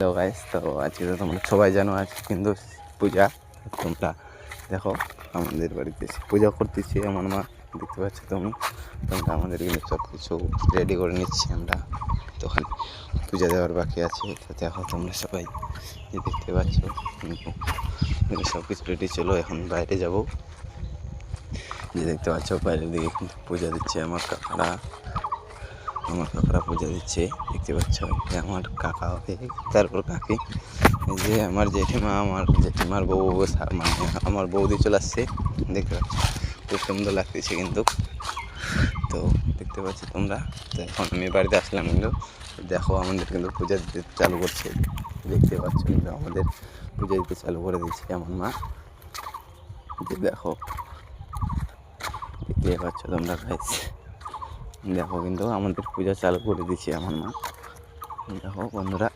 তো গাইস, তো আজকে তো তোমরা সবাই জানো আজকে কিন্তু পূজা। তোমরা দেখো আমাদের বাড়িতে পূজা করতেছি আমার মা, দেখতে পাচ্ছ তোমরা আমাদের কিন্তু সব কিছু রেডি করে নিচ্ছি আমরা। তো ওখানে পূজা দেওয়ার বাকি আছে, তো দেখো তোমরা সবাই যে দেখতে পাচ্ছ কিন্তু সব কিছু রেডি। চলো এখন বাইরে যাব। যে দেখতে পাচ্ছ বাইরের দিকে কিন্তু পূজা দিচ্ছে আমার কাকারা পূজা দিচ্ছে। দেখতে পাচ্ছ আমার কাকা হবে, তারপর কাকি, এই যে আমার জেঠিমার বউ, মানে আমার বৌদি চলে আসছে। দেখতে পাচ্ছ খুব সুন্দর লাগতেছে কিন্তু। তো দেখতে পাচ্ছ তোমরা, তো এখন আমি বাড়িতে আসলাম কিন্তু দেখো আমাদের কিন্তু পূজা দিতে চালু করছে। দেখতে পাচ্ছ কিন্তু আমাদের পূজা দিতে চালু করে দিচ্ছে আমার মা। যে দেখো দেখতে পাচ্ছ তোমরা গাইস, দেখো কিন্তু আমাদের পূজা চালু করে দিচ্ছে আমার মা। দেখো বন্ধুরা,